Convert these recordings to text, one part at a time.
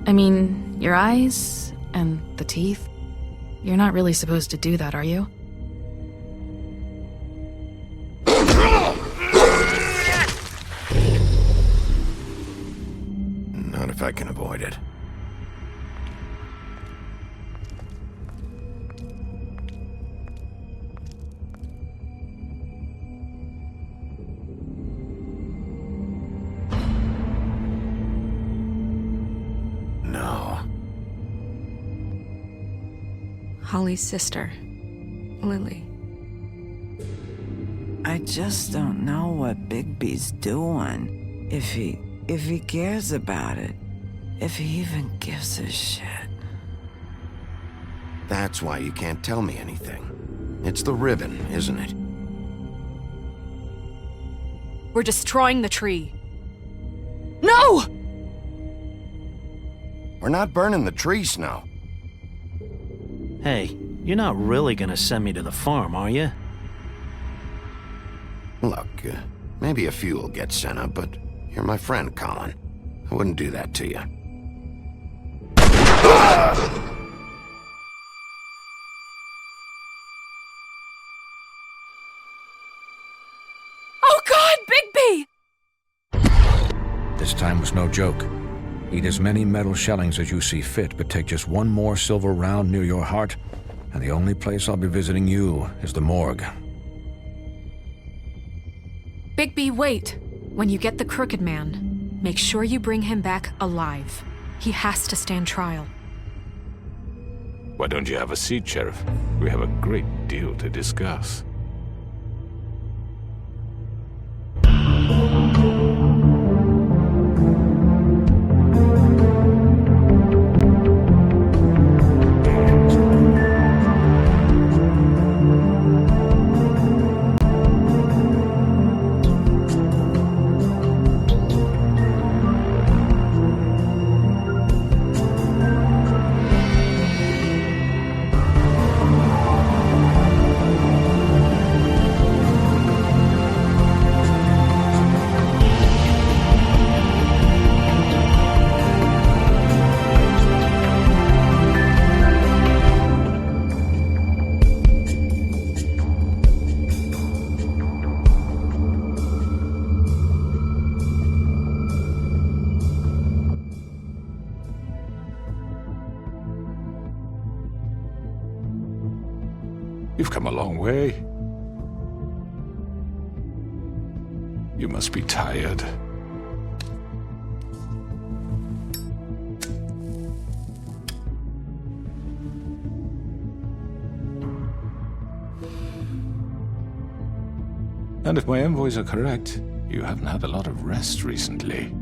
I mean, your eyes and the teeth. You're not really supposed to do that, are you? Not if I can avoid it. No. Holly's sister, Lily. I just don't know what Bigby's doing. If he cares about it. If he even gives a shit. That's why you can't tell me anything. It's the ribbon, isn't it? We're destroying the tree. No! We're not burning the tree, Snow. Hey, you're not really gonna send me to the farm, are you? Look, maybe a few will get sent up, but you're my friend, Colin. I wouldn't do that to you. Oh God, Bigby! This time was no joke. Eat as many metal shellings as you see fit, but take just one more silver round near your heart, and the only place I'll be visiting you is the morgue. Bigby, wait. When you get the Crooked Man, make sure you bring him back alive. He has to stand trial. Why don't you have a seat, Sheriff? We have a great deal to discuss. You've come a long way. You must be tired. And if my envoys are correct, you haven't had a lot of rest recently.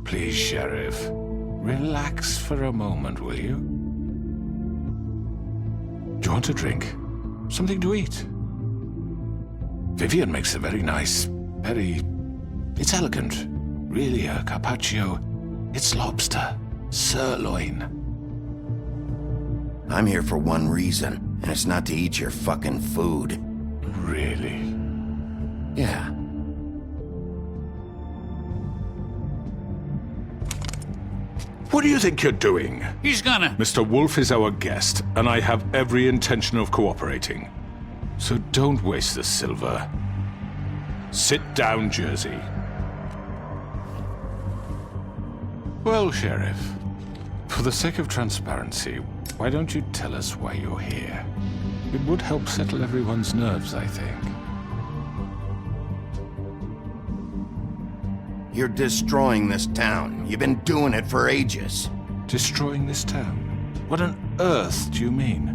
Please, Sheriff. Relax for a moment, will you? Do you want a drink? Something to eat? Vivian makes a very nice, it's elegant. Really a carpaccio. It's lobster. Sirloin. I'm here for one reason, and it's not to eat your fucking food. Really? Yeah. What do you think you're doing? He's gonna... Mr. Wolf is our guest, and I have every intention of cooperating. So don't waste the silver. Sit down, Jersey. Well, Sheriff, for the sake of transparency, why don't you tell us why you're here? It would help settle everyone's nerves, I think. You're destroying this town. You've been doing it for ages. Destroying this town? What on earth do you mean?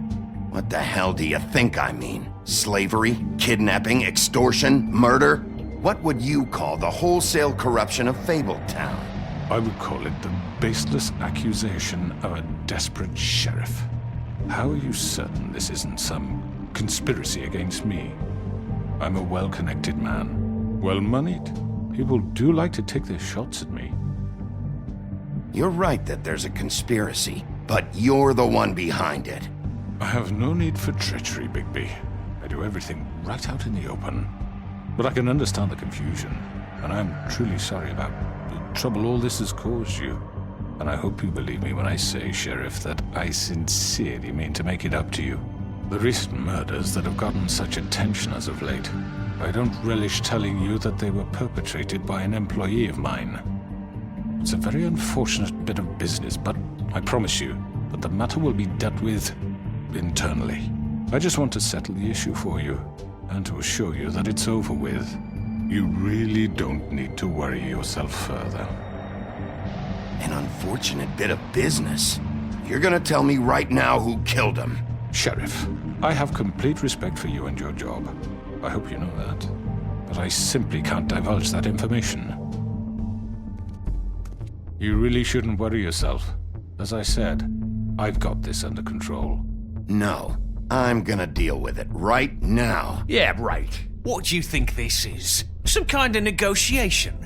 What the hell do you think I mean? Slavery, kidnapping, extortion, murder? What would you call the wholesale corruption of Fabletown? I would call it the baseless accusation of a desperate sheriff. How are you certain this isn't some conspiracy against me? I'm a well-connected man, well-moneyed. People do like to take their shots at me. You're right that there's a conspiracy, but you're the one behind it. I have no need for treachery, Bigby. I do everything right out in the open. But I can understand the confusion. and I'm truly sorry about the trouble all this has caused you. And I hope you believe me when I say, Sheriff, that I sincerely mean to make it up to you. The recent murders that have gotten such attention as of late, I don't relish telling you that they were perpetrated by an employee of mine. It's a very unfortunate bit of business, but I promise you that the matter will be dealt with internally. I just want to settle the issue for you, and to assure you that it's over with. You really don't need to worry yourself further. An unfortunate bit of business. You're gonna tell me right now who killed him. Sheriff, I have complete respect for you and your job. I hope you know that. But I simply can't divulge that information. You really shouldn't worry yourself. As I said, I've got this under control. No, I'm gonna deal with it right now. Yeah, right. What do you think this is? Some kind of negotiation?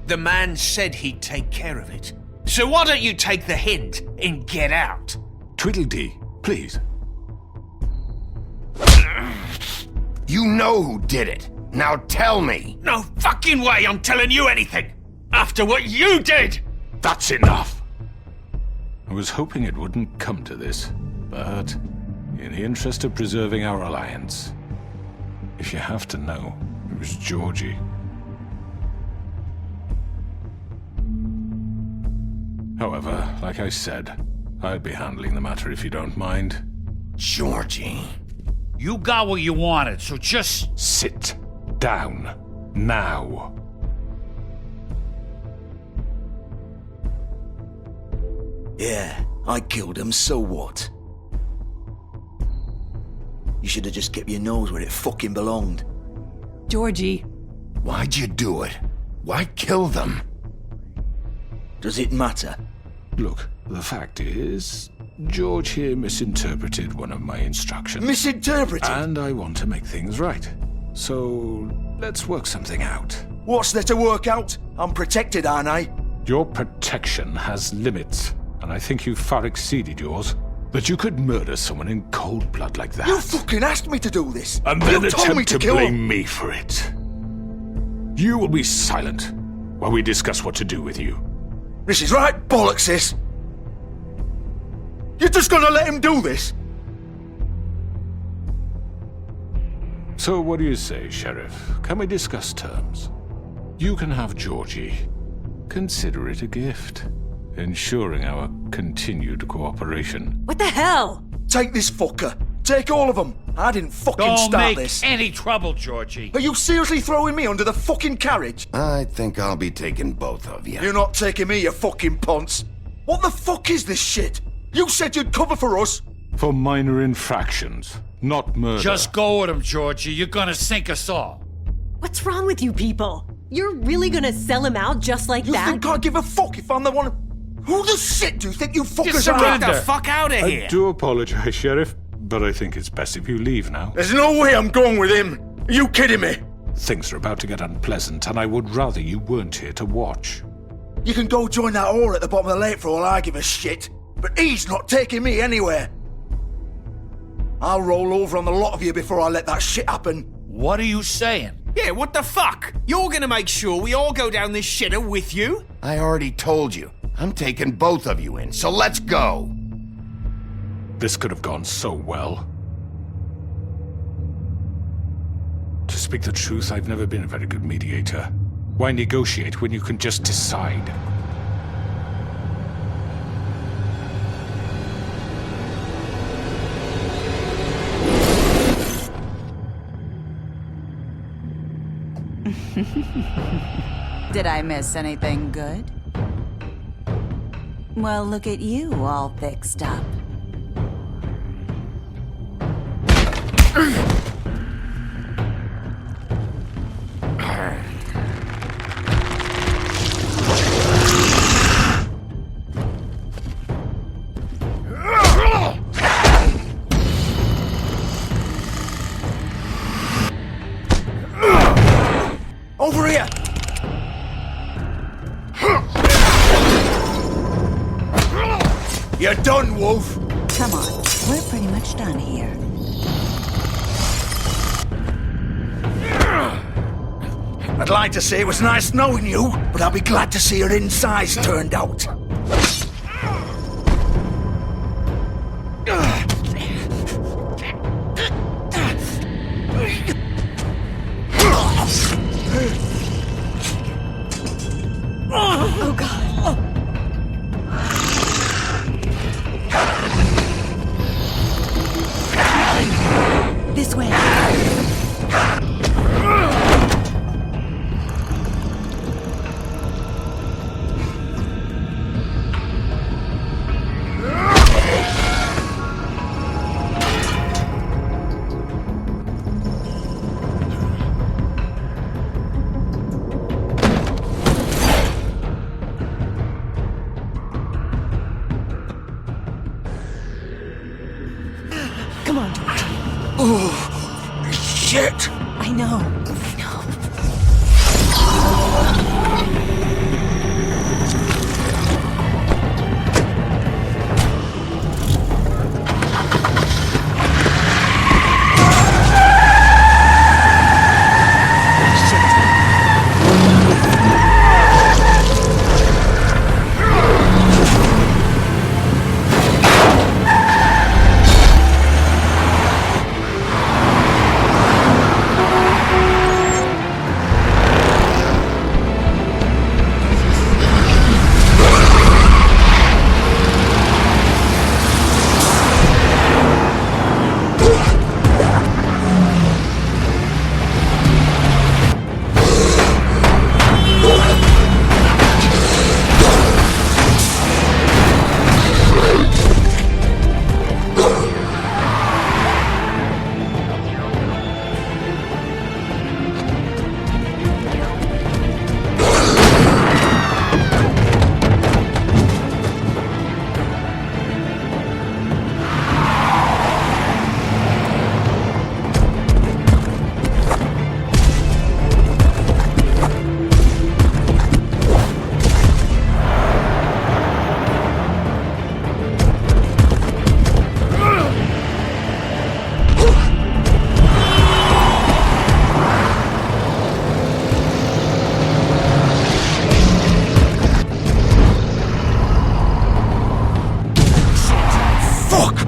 The man said he'd take care of it. So why don't you take the hint and get out? Tweedledee, please. You know who did it. Now tell me. No fucking way I'm telling you anything! After what you did! That's enough! I was hoping it wouldn't come to this, but in the interest of preserving our alliance, if you have to know, it was Georgie. However, like I said, I'd be handling the matter if you don't mind. Georgie. You got what you wanted, so just... Sit down. Now. Yeah, I killed him, so what? You should have just kept your nose where it fucking belonged. Georgie. Why'd you do it? Why kill them? Does it matter? Look, the fact is, George here misinterpreted one of my instructions. Misinterpreted? And I want to make things right. So, let's work something out. What's there to work out? I'm protected, aren't I? Your protection has limits, and I think you've far exceeded yours. That you could murder someone in cold blood like that. You fucking asked me to do this! And then you told me attempt to kill blame him. me for it. You will be silent while we discuss what to do with you. This is right bollocks, sis. You're just gonna let him do this? So what do you say, Sheriff? Can we discuss terms? You can have Georgie. Consider it a gift, ensuring our continued cooperation. What the hell? Take this fucker. Take all of them. I didn't fucking Don't start make this. any trouble, Georgie. Are you seriously throwing me under the fucking carriage? I think I'll be taking both of you. You're not taking me, you fucking ponce. What the fuck is this shit? You said you'd cover for us. For minor infractions, not murder. Just go with him, Georgie. You're gonna sink us all. What's wrong with you people? You're really gonna sell him out just like You that? think I give a fuck if I'm the one? Who the shit do you think you fuckers Just are? surrender. Get the fuck out of here. I do apologize, Sheriff, but I think it's best if you leave now. There's no way I'm going with him. Are you kidding me? Things are about to get unpleasant, and I would rather you weren't here to watch. You can go join that whore at the bottom of the lake for all I give a shit. But he's not taking me anywhere. I'll roll over on the lot of you before I let that shit happen. What are you saying? Yeah, what the fuck? You're gonna make sure we all go down this shitter with you? I already told you. I'm taking both of you in, so let's go. This could have gone so well. To speak the truth, I've never been a very good mediator. Why negotiate when you can just decide? Did I miss anything good? Well, look at you, all fixed up. Over here! You're done, Wolf! Come on, we're pretty much done here. I'd like to say it was nice knowing you, but I'll be glad to see your insides turned out. Oh, God. This way. Come on, Georgie. Oh, shit! I know.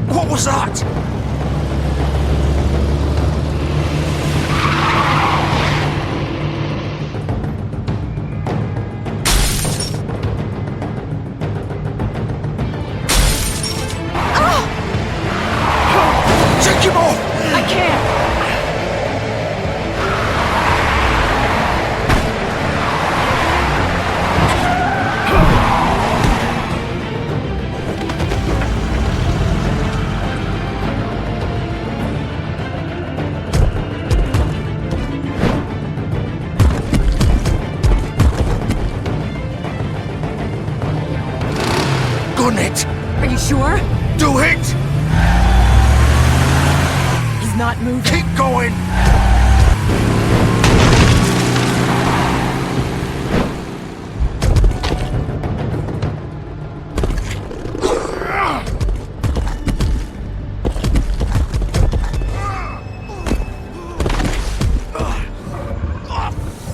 What was that? Take him off! I can't! Gun it! Are you sure? Do it! He's not moving. Keep going!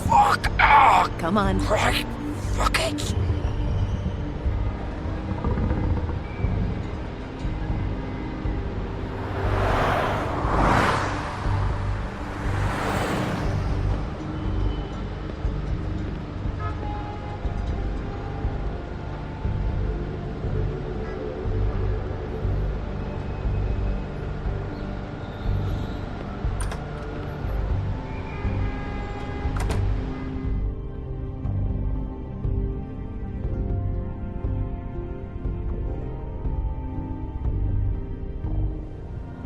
Fuck! Come on. Right, fuck it!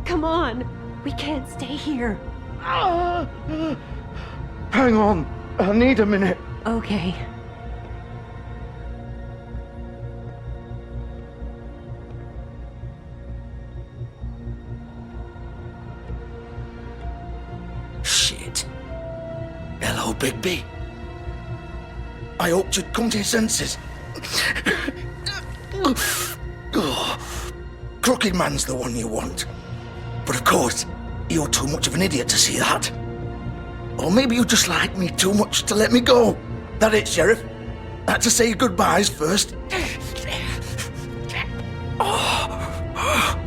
Come on. We can't stay here. Hang on, I need a minute. Okay. Shit. Hello, Bigby. I hoped you'd come to your senses. Crooked Man's the one you want. But of course, you're too much of an idiot to see that. Or maybe you just like me too much to let me go. That it, Sheriff? I had to say your goodbyes first.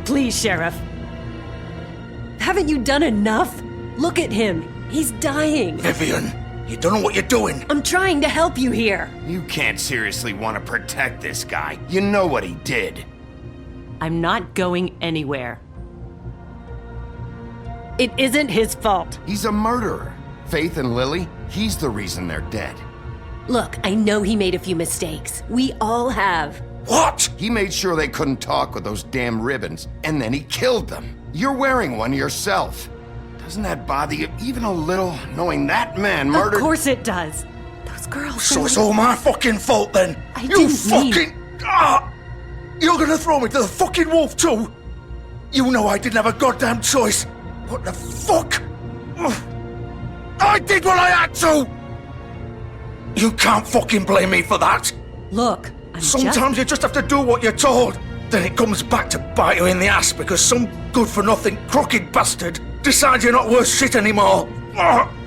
Please, Sheriff. Haven't you done enough? Look at him. He's dying. Vivian, you don't know what you're doing. I'm trying to help you here. You can't seriously want to protect this guy. You know what he did. I'm not going anywhere. It isn't his fault. He's a murderer. Faith and Lily, he's the reason they're dead. Look, I know he made a few mistakes. We all have. What? He made sure they couldn't talk with those damn ribbons, and then he killed them. You're wearing one yourself. Doesn't that bother you even a little, knowing that man murdered— Of course it does. Those girls— So it's all my fucking fault then? I You didn't fucking— You're gonna throw me to the fucking wolf too? You know I didn't have a goddamn choice. What the fuck? I did what I had to! You can't fucking blame me for that. Look, Sometimes you just have to do what you're told. Then it comes back to bite you in the ass because some good-for-nothing crooked bastard decides you're not worth shit anymore.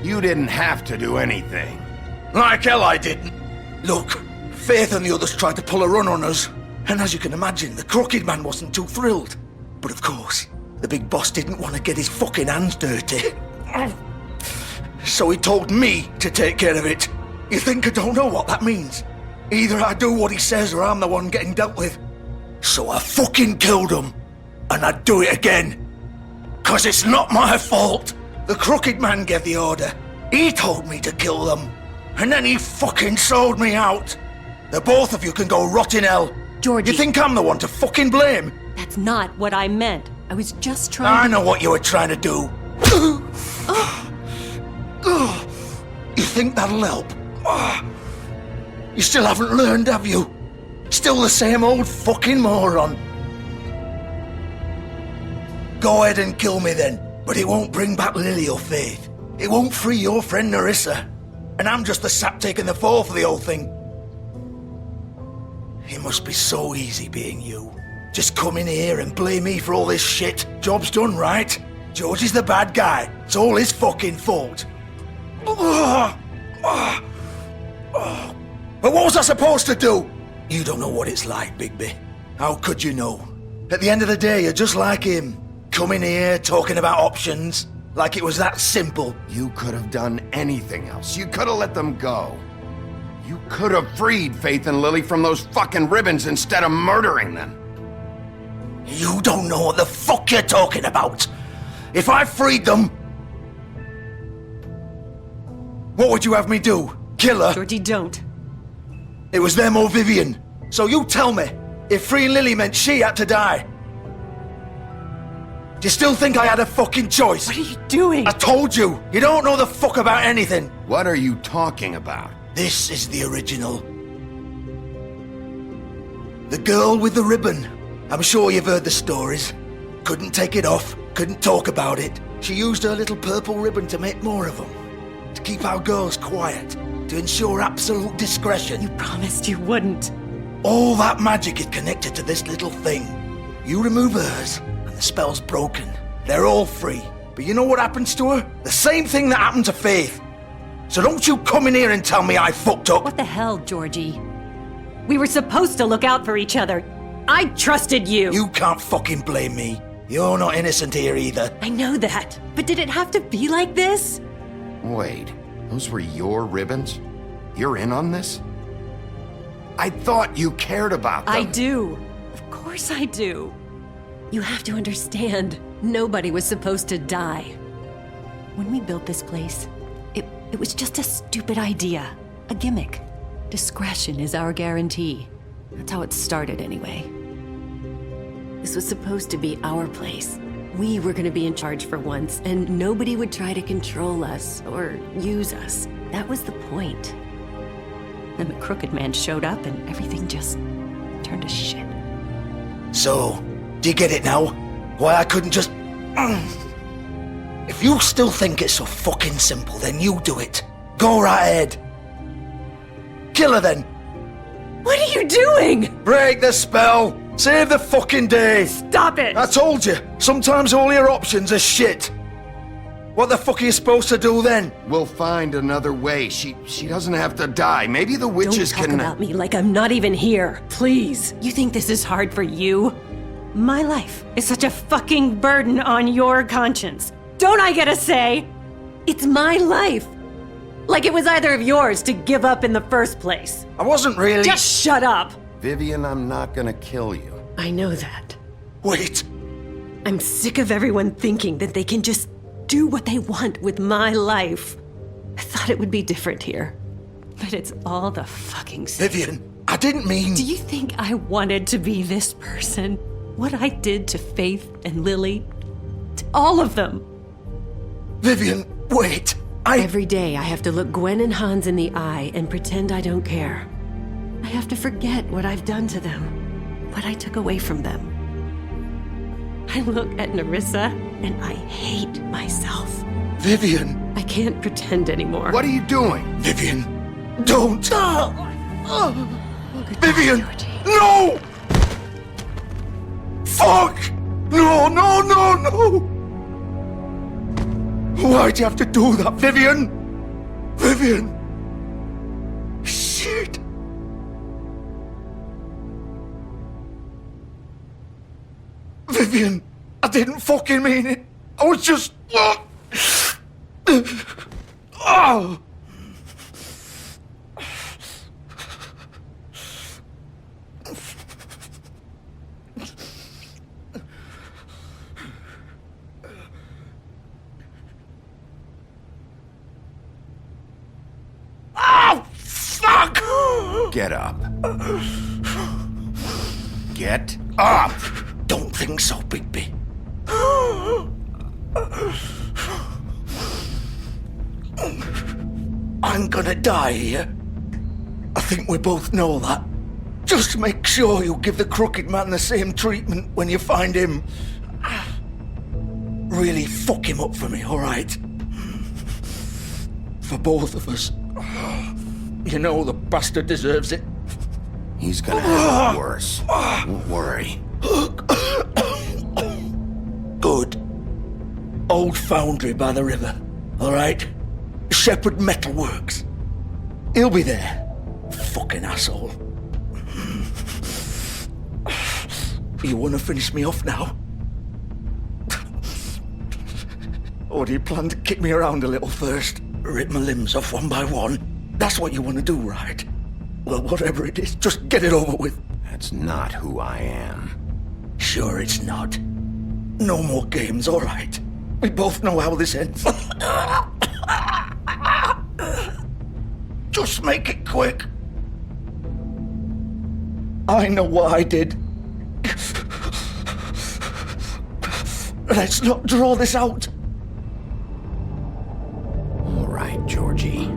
You didn't have to do anything. Like hell I didn't. Look, Faith and the others tried to pull a run on us. And as you can imagine, the crooked man wasn't too thrilled. But of course, the big boss didn't want to get his fucking hands dirty. So he told me to take care of it. You think I don't know what that means? Either I do what he says or I'm the one getting dealt with. So I fucking killed him. And I'd do it again. 'Cause it's not my fault. The crooked man gave the order. He told me to kill them. And then he fucking sold me out. The both of you can go rot in hell. Georgie. You think I'm the one to fucking blame? That's not what I meant. I was just I trying know what you were trying to do. You think that'll help? You still haven't learned, have you? Still the same old fucking moron. Go ahead and kill me then, but it won't bring back Lily or Faith. It won't free your friend Nerissa. And I'm just the sap taking the fall for the whole thing. It must be so easy being you. Just come in here and blame me for all this shit. Job's done, right? George is the bad guy. It's all his fucking fault. But what was I supposed to do? You don't know what it's like, Bigby. How could you know? At the end of the day, you're just like him. Coming here, talking about options. Like it was that simple. You could have done anything else. You could have let them go. You could have freed Faith and Lily from those fucking ribbons instead of murdering them. You don't know what the fuck you're talking about. If I freed them... What would you have me do? Kill her? Georgie, don't. It was them or Vivian. So you tell me, if freeing Lily meant she had to die. Do you still think I had a fucking choice? What are you doing? I told you, you don't know the fuck about anything. What are you talking about? This is the original. The girl with the ribbon. I'm sure you've heard the stories. Couldn't take it off, couldn't talk about it. She used her little purple ribbon to make more of them. To keep our girls quiet. To ensure absolute discretion. You promised you wouldn't. All that magic is connected to this little thing. You remove hers, and the spell's broken. They're all free. But you know what happens to her? The same thing that happened to Faith. So don't you come in here and tell me I fucked up. What the hell, Georgie? We were supposed to look out for each other. I trusted you. You can't fucking blame me. You're not innocent here either. I know that. But did it have to be like this? Wait, those were your ribbons? You're in on this? I thought you cared about them. I do. Of course I do. You have to understand, nobody was supposed to die. When we built this place, it was just a stupid idea. A gimmick. Discretion is our guarantee. That's how it started anyway. This was supposed to be our place. We were going to be in charge for once, and nobody would try to control us or use us. That was the point. Then the crooked man showed up and everything just turned to shit. So, do you get it now? Why I couldn't just... If you still think it's so fucking simple, then you do it. Go right ahead. Kill her then. What are you doing? Break the spell. Save the fucking day. Stop it. I told you, sometimes all your options are shit. What the fuck are you supposed to do then? We'll find another way. She doesn't have to die. Maybe the witches Don't talk can... about me like I'm not even here. Please. You think this is hard for you? My life is such a fucking burden on your conscience. Don't I get a say? It's my life. Like it was either of yours to give up in the first place. I wasn't really... Just shut up. Vivian, I'm not gonna kill you. I know that. Wait. I'm sick of everyone thinking that they can just do what they want with my life. I thought it would be different here. But it's all the fucking same. Vivian, I didn't mean... Do you think I wanted to be this person? What I did to Faith and Lily? To all of them? Vivian, wait. Every day I have to look Gwen and Hans in the eye and pretend I don't care. I have to forget what I've done to them, what I took away from them. I look at Nerissa and I hate myself. Vivian. I can't pretend anymore. What are you doing? Vivian, don't. Vivian, no! Fuck! No, no, no, no! Why'd you have to do that, Vivian? Vivian! Shit! Vivian, I didn't fucking mean it. I was just... Oh! Oh, fuck! Get up. Get up! Don't think so, Bigby. I'm gonna die here. I think we both know that. Just make sure you give the crooked man the same treatment when you find him. Really fuck him up for me, alright? For both of us. You know the bastard deserves it. He's gonna have it worse. Don't worry. Good. Old foundry by the river, alright? Shepherd Metalworks. He'll be there. Fucking asshole. You wanna finish me off now? Or do you plan to kick me around a little first? Rip my limbs off one by one? That's what you wanna do, right? Well, whatever it is, just get it over with. That's not who I am. Sure it's not. No more games, alright? We both know how this ends. Just make it quick. I know what I did. Let's not draw this out. All right, Georgie.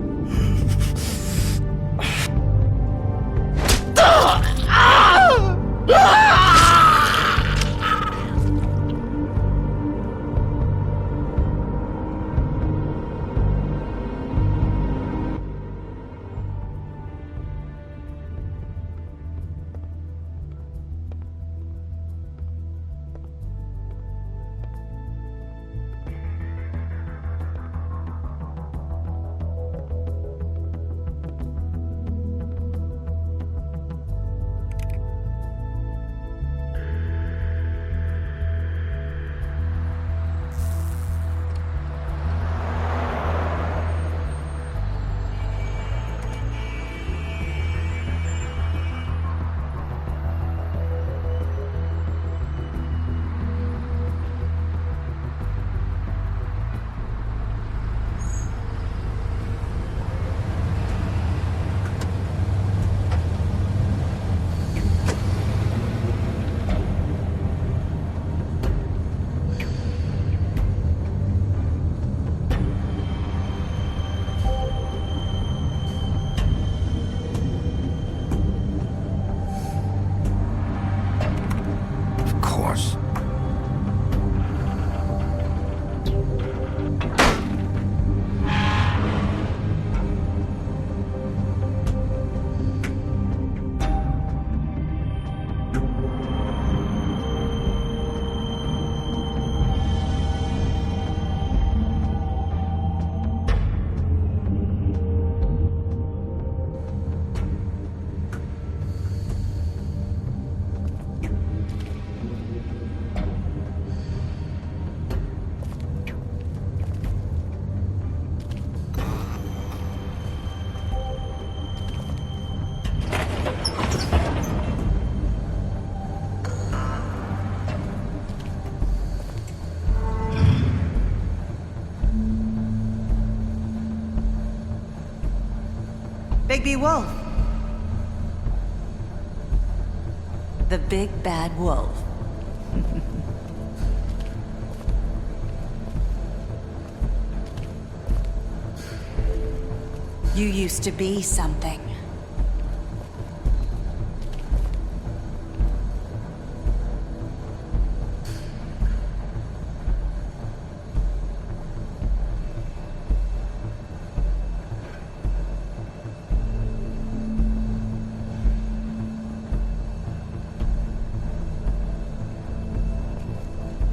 Bigby Wolf. The big bad wolf. You used to be something.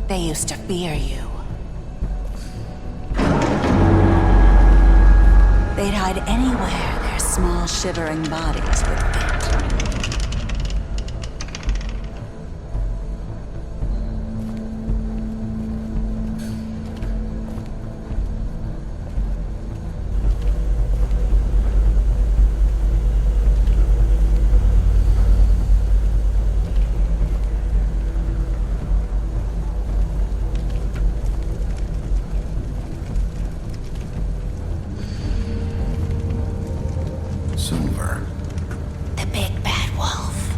They used to fear you. They'd hide anywhere their small, shivering bodies would fit. Silver. The big bad wolf.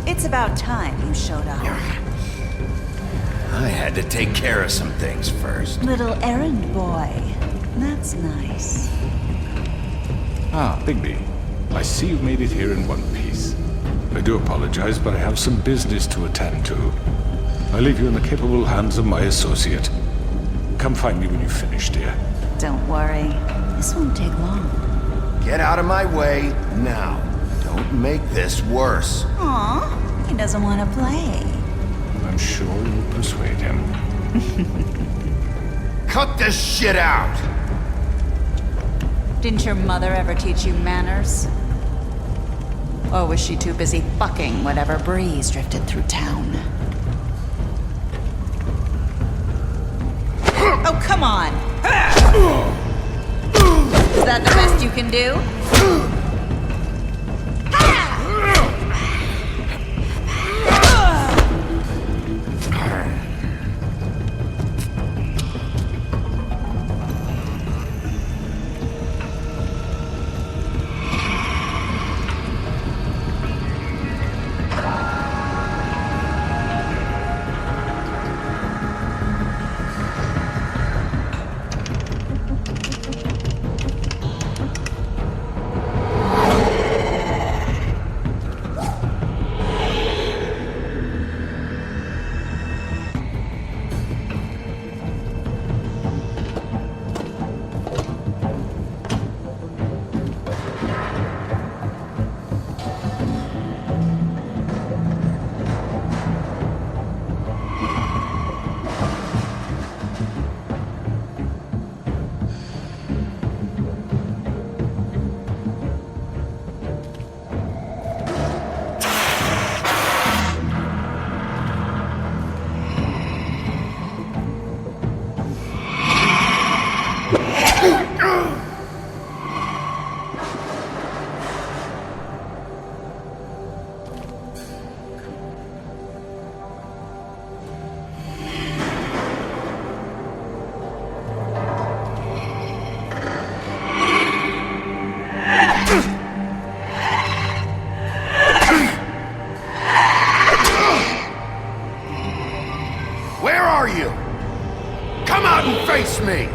It's about time you showed up. I had to take care of some things first. Little errand boy. That's nice. Ah, Bigby. I see you've made it here in one piece. I do apologize, but I have some business to attend to. I leave you in the capable hands of my associate. Come find me when you've finished, dear. Don't worry. This won't take long. Get out of my way now. Don't make this worse. Aw, he doesn't want to play. I'm sure you'll persuade him. Cut this shit out! Didn't your mother ever teach you manners? Or was she too busy fucking whatever breeze drifted through town? Oh, come on! Is that the best you can do? Where are you? Come out and face me!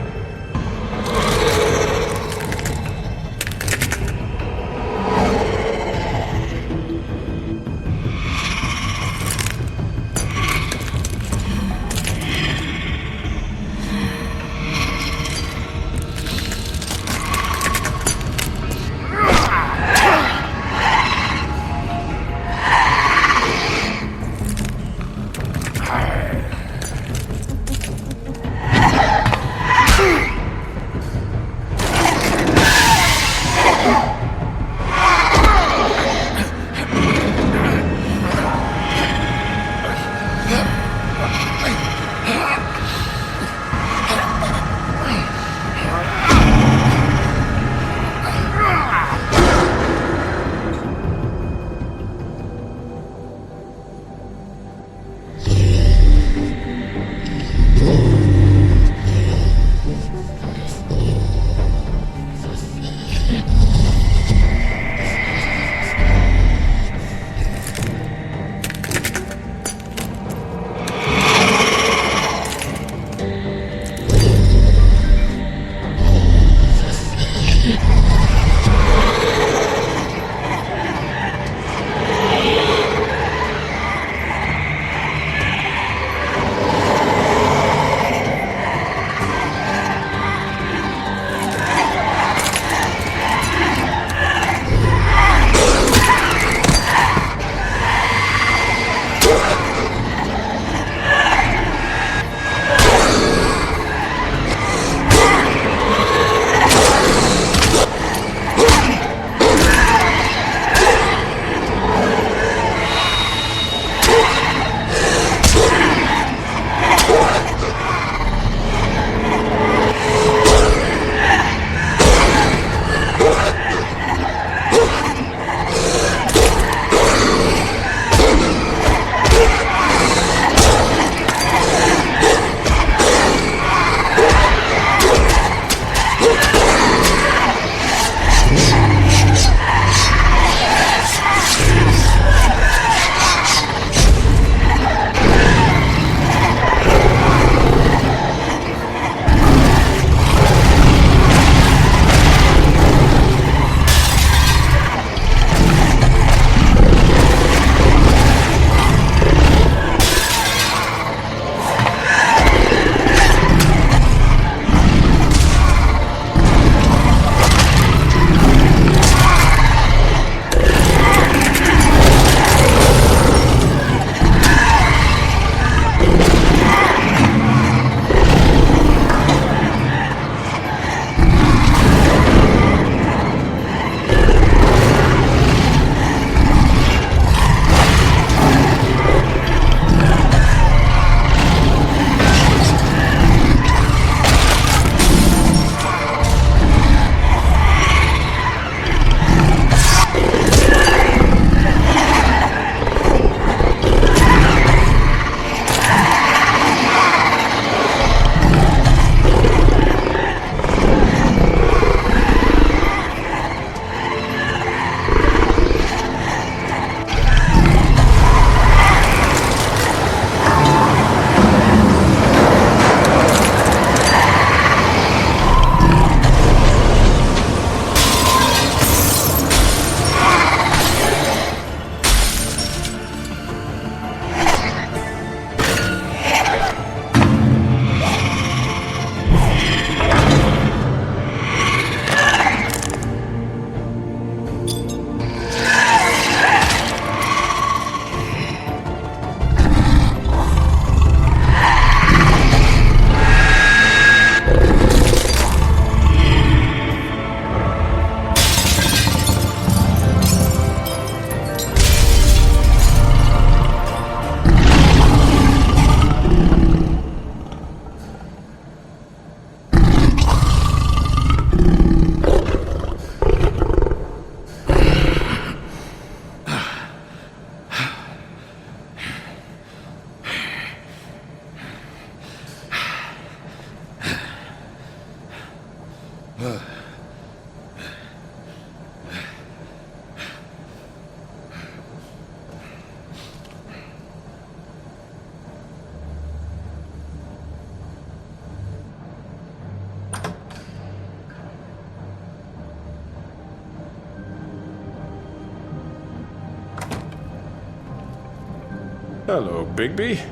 Hello, Bigby.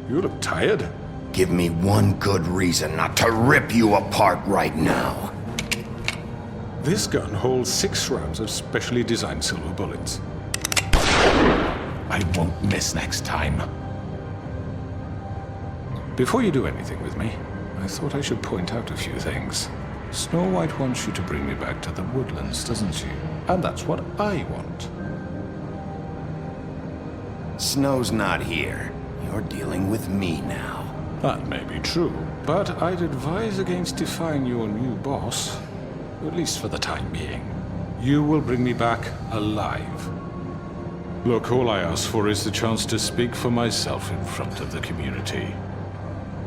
You look tired. Give me one good reason not to rip you apart right now. This gun holds 6 rounds of specially designed silver bullets. I won't miss next time. Before you do anything with me, I thought I should point out a few things. Snow White wants you to bring me back to the woodlands, doesn't she? And that's what I want. Snow's not here. You're dealing with me now. That may be true, but I'd advise against defying your new boss, at least for the time being. You will bring me back alive. Look, all I ask for is the chance to speak for myself in front of the community.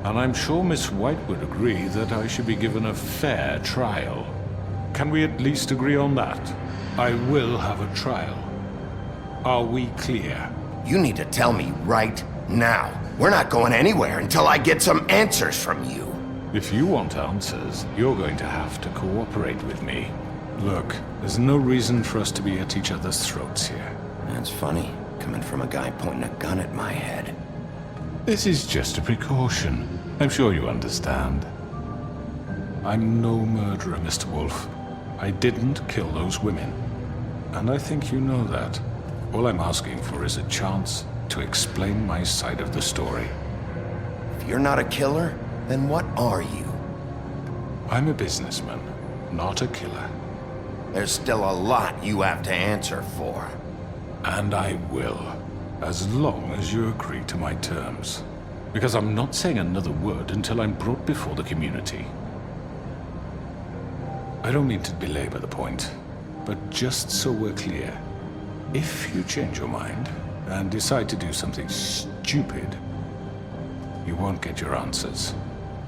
And I'm sure Miss White would agree that I should be given a fair trial. Can we at least agree on that? I will have a trial. Are we clear? You need to tell me right now. We're not going anywhere until I get some answers from you. If you want answers, you're going to have to cooperate with me. Look, there's no reason for us to be at each other's throats here. That's funny, coming from a guy pointing a gun at my head. This is just a precaution. I'm sure you understand. I'm no murderer, Mr. Wolf. I didn't kill those women. And I think you know that. All I'm asking for is a chance to explain my side of the story. If you're not a killer, then what are you? I'm a businessman, not a killer. There's still a lot you have to answer for. And I will, as long as you agree to my terms. Because I'm not saying another word until I'm brought before the community. I don't mean to belabor the point, but just so we're clear, if you change your mind and decide to do something stupid, you won't get your answers.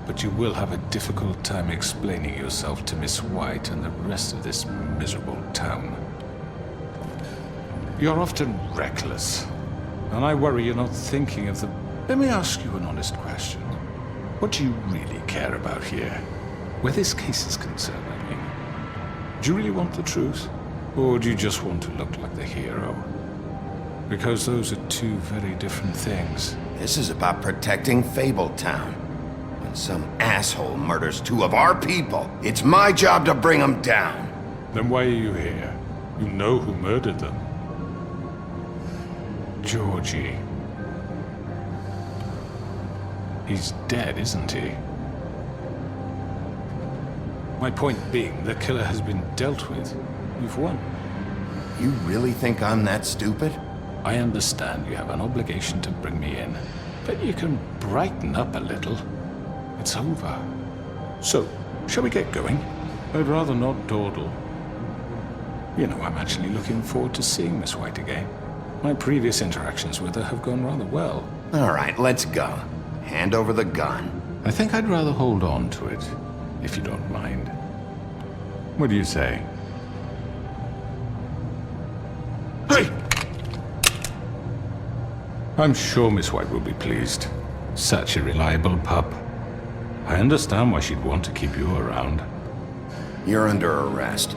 But you will have a difficult time explaining yourself to Miss White and the rest of this miserable town. You're often reckless, and I worry you're not thinking of the... Let me ask you an honest question. What do you really care about here? Where this case is concerned, I mean. Do you really want the truth? Or do you just want to look like the hero? Because those are two very different things. This is about protecting Fabletown. When some asshole murders 2 of our people, it's my job to bring them down. Then why are you here? You know who murdered them. Georgie. He's dead, isn't he? My point being, the killer has been dealt with. You've won. You really think I'm that stupid? I understand you have an obligation to bring me in, but you can brighten up a little. It's over. So, shall we get going? I'd rather not dawdle. You know, I'm actually looking forward to seeing Miss White again. My previous interactions with her have gone rather well. All right, let's go. Hand over the gun. I think I'd rather hold on to it, if you don't mind. What do you say? Hey! I'm sure Miss White will be pleased. Such a reliable pup. I understand why she'd want to keep you around. You're under arrest.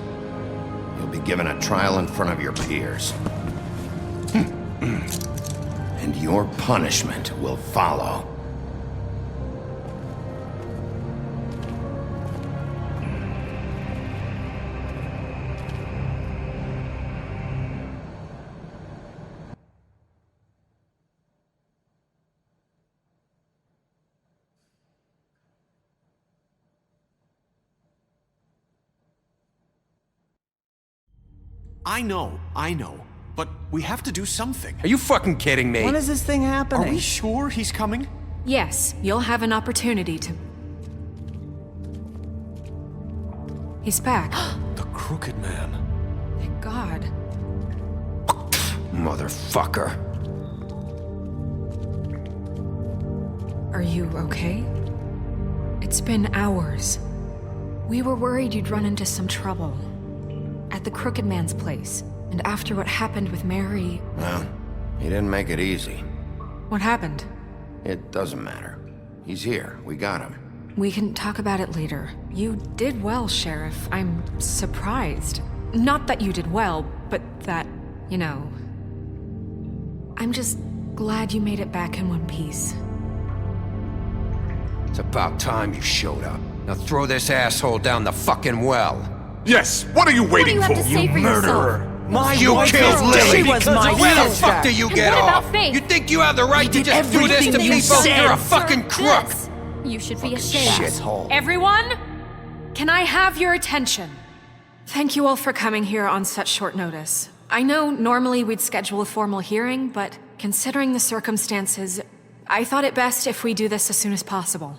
You'll be given a trial in front of your peers. And your punishment will follow. I know. But we have to do something. Are you fucking kidding me? When is this thing happening? Are we sure he's coming? Yes, you'll have an opportunity to... He's back. The Crooked Man. Thank God. Motherfucker. Are you okay? It's been hours. We were worried you'd run into some trouble. At the Crooked Man's place. And after what happened with Mary... Well, he didn't make it easy. What happened? It doesn't matter. He's here. We got him. We can talk about it later. You did well, Sheriff. I'm surprised. Not that you did well, but that, you know... I'm just Glad you made it back in one piece. It's about time you showed up. Now throw this asshole down the fucking well. Yes, what are you waiting What do you have to say for murderer! yourself? You killed Lily! She was my Where the sister. fuck do you And get what about off? Faith? You think you have the right to just do this to Everything you people? said. You're a fucking crook! This. You should be ashamed. Shithole. Everyone, can I have your attention? Thank you all for coming here on such short notice. I know normally we'd schedule a formal hearing, but considering the circumstances, I thought it best if we do this as soon as possible.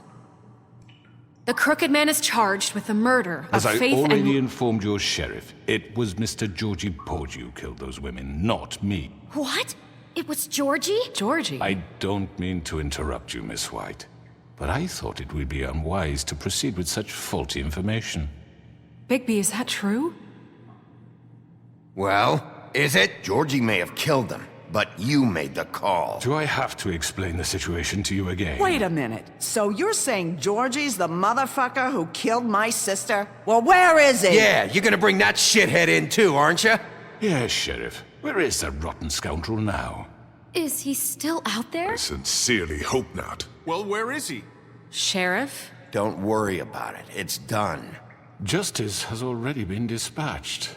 The Crooked Man is charged with the murder of As I Faith already and... informed your sheriff, it was Mr. Georgie Porge who killed those women, not me. What? It was Georgie? Georgie? I don't mean to interrupt you, Miss White, but I thought it would be unwise to proceed with such faulty information. Bigby, is that true? Well, is it? Georgie may have killed them, but you made the call. Do I have to explain the situation to you again? Wait a minute. So you're saying Georgie's the motherfucker who killed my sister? Well, where is he? Yeah, you're gonna bring that shithead in too, aren't you? Yes, Sheriff. Where is that rotten scoundrel now? Is he still out there? I sincerely hope not. Well, where is he? Sheriff? Don't worry about it. It's done. Justice has already been dispatched.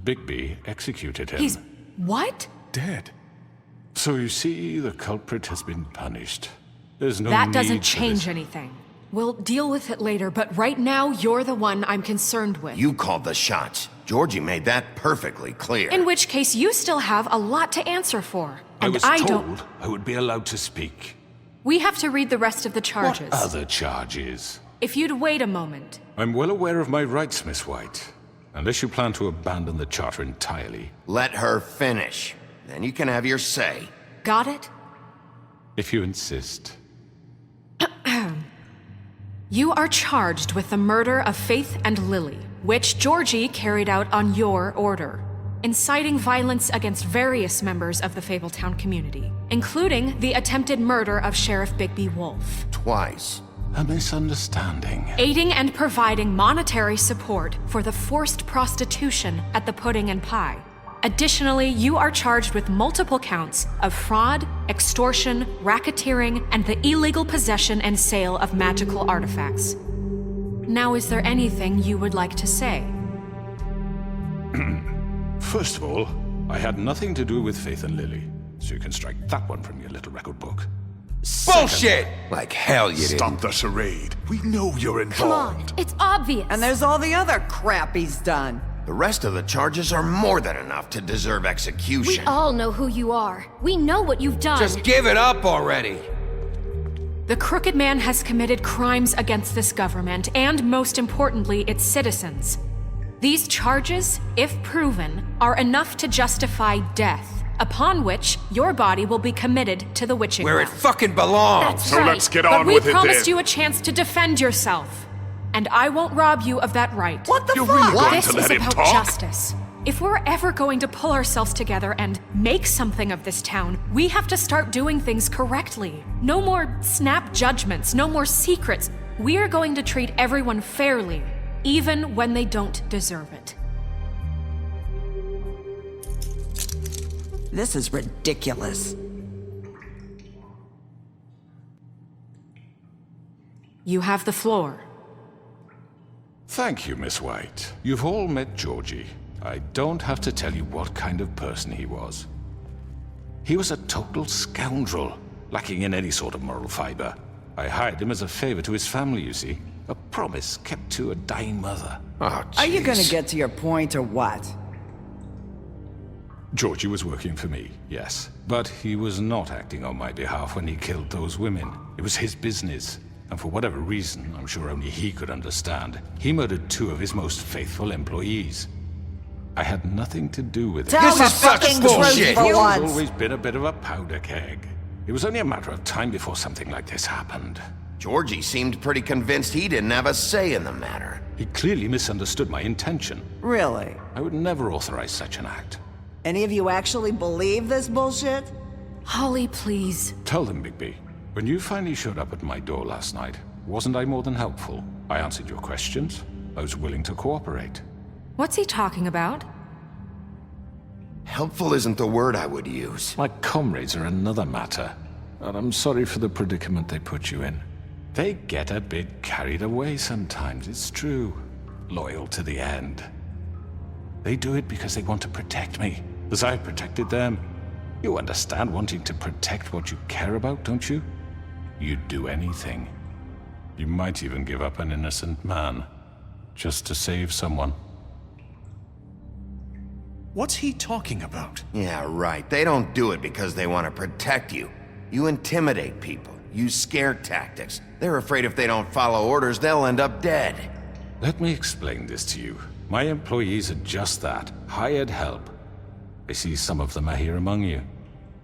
Bigby executed him. He's... what? Dead. So you see, the culprit has been punished. There's no That need doesn't for change this. anything. We'll deal with it later, but right now, you're the one I'm concerned with. You called the shots. Georgie made that perfectly clear. In which case, you still have a lot to answer for. And I was don't... told I would be allowed to speak. We have to read the rest of the charges. What other charges? If you'd wait a moment. I'm well aware of my rights, Miss White. Unless you plan to abandon the charter entirely. Let her finish. Then you can have your say. Got it? If you insist. You are charged with the murder of Faith and Lily, which Georgie carried out on your order, inciting violence against various members of the Fabletown community, including the attempted murder of Sheriff Bigby Wolf. Twice. A misunderstanding. Aiding and providing monetary support for the forced prostitution at the Pudding and Pie. Additionally, you are charged with multiple counts of fraud, extortion, racketeering, and the illegal possession and sale of magical artifacts. Now, is there anything you would like to say? First of all, I had nothing to do with Faith and Lily, so you can strike that one from your little record book. Bullshit! Like hell you didn't. Stop the charade. We know you're Come involved. on, it's obvious. And there's all the other crap he's done. The rest of the charges are more than enough to deserve We execution. all know who you are. We know what you've done. Just give it up already. The Crooked Man has committed crimes against this government and, most importantly, its citizens. These charges, if proven, are enough to justify death, upon which your body will be committed to the witching Where it ground. fucking belongs. That's So right. let's get But on we with it promised then. you a chance to defend yourself, and I won't rob you of that right. What the You're fuck? really going This to is let him about talk? justice. If we're ever going to pull ourselves together and make something of this town, we have to start doing things correctly. No more snap judgments, no more secrets. We are going to treat everyone fairly, even when they don't deserve it. This is ridiculous. You have the floor. Thank you, Miss White. You've all met Georgie. I don't have to tell you what kind of person he was. He was a total scoundrel, lacking in any sort of moral fiber. I hired him as a favor to his family, you see. A promise kept to a dying mother. Oh, Are you gonna jeez. get to your point or what? Georgie was working for me, yes. But he was not acting on my behalf when he killed those women. It was his business. And for whatever reason, I'm sure only he could understand, he murdered 2 of his most faithful employees. I had nothing to do with it. Tell the fucking truth for He's once. always been a bit of a powder keg. It was only a matter of time before something like this happened. Georgie seemed pretty convinced he didn't have a say in the matter. He clearly misunderstood my intention. Really? I would never authorize such an act. Any of you actually believe this bullshit? Holly, please. Tell them, Bigby. When you finally showed up at my door last night, wasn't I more than helpful? I answered your questions. I was willing to cooperate. What's he talking about? Helpful isn't the word I would use. My comrades are another matter, and I'm sorry for the predicament they put you in. They get a bit carried away sometimes, it's true. Loyal to the end. They do it because they want to protect me, as I protected them. You understand wanting to protect what you care about, don't you? You'd do anything. You might even give up an innocent man, just to save someone. What's he talking about? Yeah, right. They don't do it because they want to protect you. You intimidate people, use scare tactics. They're afraid if they don't follow orders, they'll end up dead. Let me explain this to you. My employees are just that, hired help. I see some of them are here among you.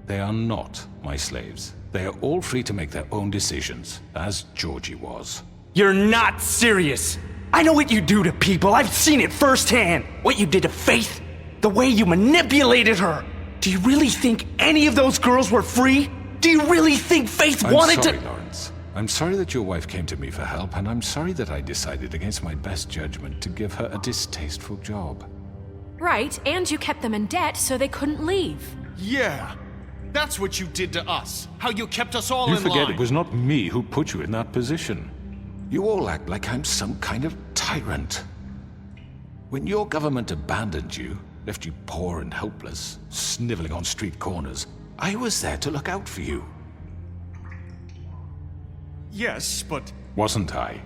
They are not my slaves. They are all free to make their own decisions, as Georgie was. You're not serious! I know what you do to people, I've seen it firsthand! What you did to Faith, the way you manipulated her! Do you really think any of those girls were free? Do you really think Faith wanted to— I'm sorry, Lawrence. I'm sorry that your wife came to me for help, and I'm sorry that I decided against my best judgment to give her a distasteful job. Right, and you kept them in debt so they couldn't leave. Yeah, that's what you did to us. How you kept us all in line. You forget it was not me who put you in that position. You all act like I'm some kind of tyrant. When your government abandoned you, left you poor and helpless, sniveling on street corners, I was there to look out for you. Yes, but... Wasn't I?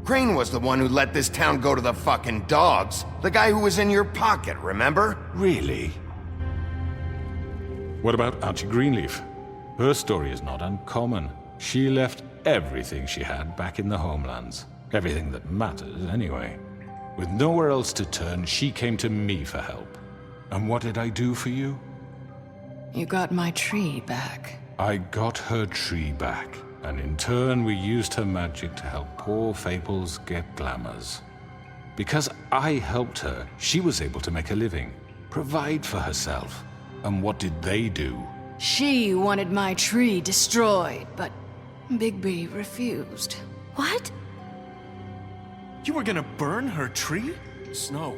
Crane was the one who let this town go to the fucking dogs. The guy who was in your pocket, remember? Really? What about Auntie Greenleaf? Her story is not uncommon. She left everything she had back in the homelands. Everything that matters, anyway. With nowhere else to turn, she came to me for help. And what did I do for you? You got my tree back. I got her tree back, and in turn we used her magic to help poor Fables get glamours. Because I helped her, she was able to make a living, provide for herself. And what did they do? She wanted my tree destroyed, but Bigby refused. What? You were gonna burn her tree? Snow,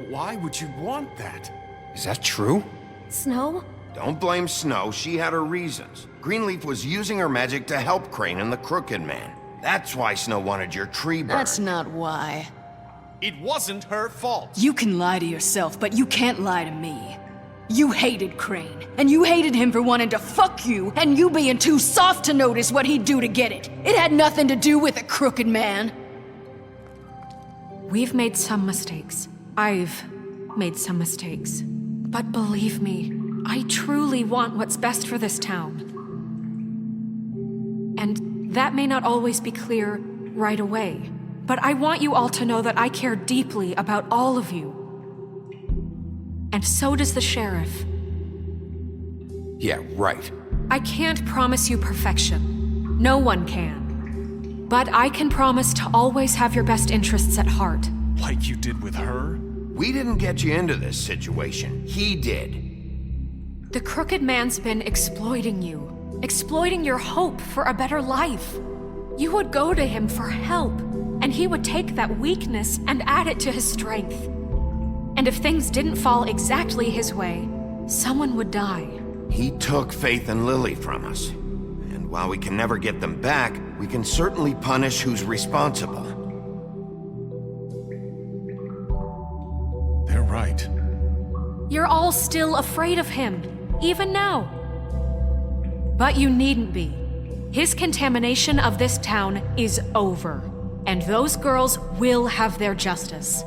why would you want that? Is that true? Snow? Don't blame Snow, she had her reasons. Greenleaf was using her magic to help Crane and the Crooked Man. That's why Snow wanted your tree burned. That's not why. It wasn't her fault. You can lie to yourself, but you can't lie to me. You hated Crane, and you hated him for wanting to fuck you, and you being too soft to notice what he'd do to get it. It had nothing to do with the Crooked Man. We've made some mistakes. I've made some mistakes. But believe me, I truly want what's best for this town. And that may not always be clear right away, but I want you all to know that I care deeply about all of you. And so does the sheriff. Yeah, right. I can't promise you perfection. No one can. But I can promise to always have your best interests at heart. Like you did with her? We didn't get you into this situation. He did. The Crooked Man's been exploiting you. Exploiting your hope for a better life. You would go to him for help, and he would take that weakness and add it to his strength. And if things didn't fall exactly his way, someone would die. He took Faith and Lily from us. And while we can never get them back, we can certainly punish who's responsible. They're right. You're all still afraid of him, even now. But you needn't be. His contamination of this town is over, and those girls will have their justice.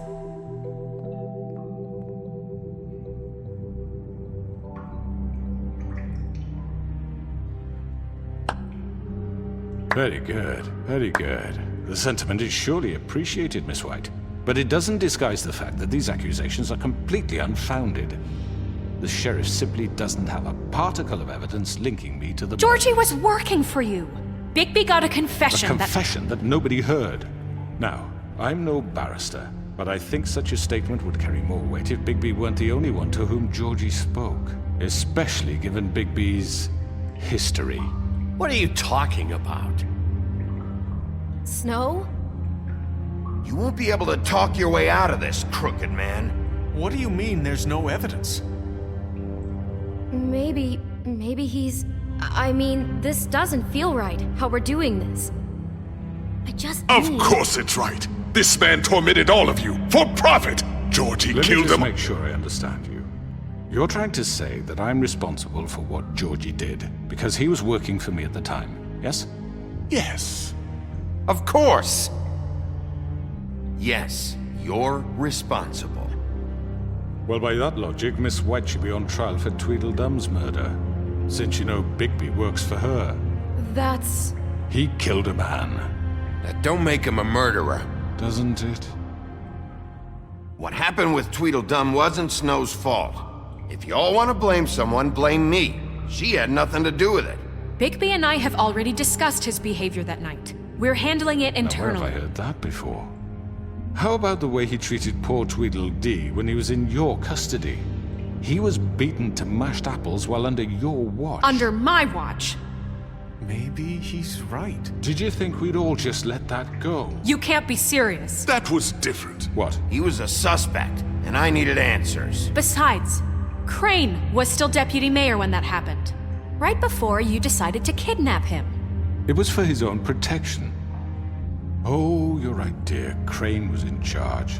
Very good, very good. The sentiment is surely appreciated, Miss White. But it doesn't disguise the fact that these accusations are completely unfounded. The sheriff simply doesn't have a particle of evidence linking me to the— Georgie was working for you! Bigby got a confession A confession that nobody heard. Now, I'm no barrister, but I think such a statement would carry more weight if Bigby weren't the only one to whom Georgie spoke. Especially given Bigby's history. What are you talking about? Snow? You won't be able to talk your way out of this, crooked man. What do you mean there's no evidence? Maybe he's... I mean, this doesn't feel right, how we're doing this. I just Of need... course it's right. This man tormented all of you for profit. Georgie Let me killed just them. make sure I understand you. You're trying to say that I'm responsible for what Georgie did because he was working for me at the time, yes? Yes. Of course! Yes, you're responsible. Well, by that logic, Miss White should be on trial for Tweedledum's murder, since you know Bigby works for her. That's... He killed a man. That don't make him a murderer. Doesn't it? What happened with Tweedledum wasn't Snow's fault. If y'all want to blame someone, blame me. She had nothing to do with it. Bigby and I have already discussed his behavior that night. We're handling it Now, where internally. have I heard that before? How about the way he treated poor Tweedledee when he was in your custody? He was beaten to mashed apples while under your watch. Under my watch. Maybe he's right. Did you think we'd all just let that go? You can't be serious. That was different. What? He was a suspect, and I needed answers. Besides, Crane was still deputy mayor when that happened. Right before you decided to kidnap him. It was for his own protection. Oh, you're right, dear. Crane was in charge.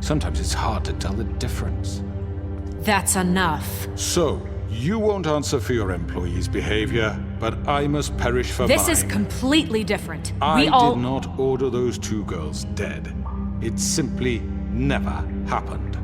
Sometimes it's hard to tell the difference. That's enough. So, you won't answer for your employees' behavior, but I must perish for This mine. is completely different. I We all... did not order those two girls dead. It simply never happened.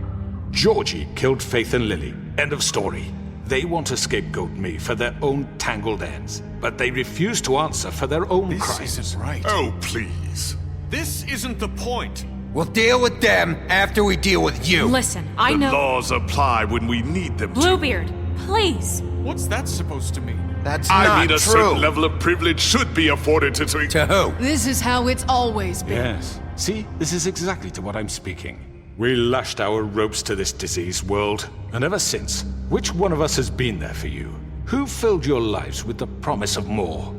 Georgie killed Faith and Lily. End of story. They want to scapegoat me for their own tangled ends, but they refuse to answer for their own crimes. This isn't right. Oh, please. This isn't the point. We'll deal with them after we deal with you. Listen, I The know... laws apply when we need them to. Bluebeard, please. What's that supposed to mean? That's I not mean, a true. certain level of privilege should be afforded to... To who? This is how it's always been. Yes. See, this is exactly to what I'm speaking. We lashed our ropes to this diseased world, and ever since, which one of us has been there for you? Who filled your lives with the promise of more?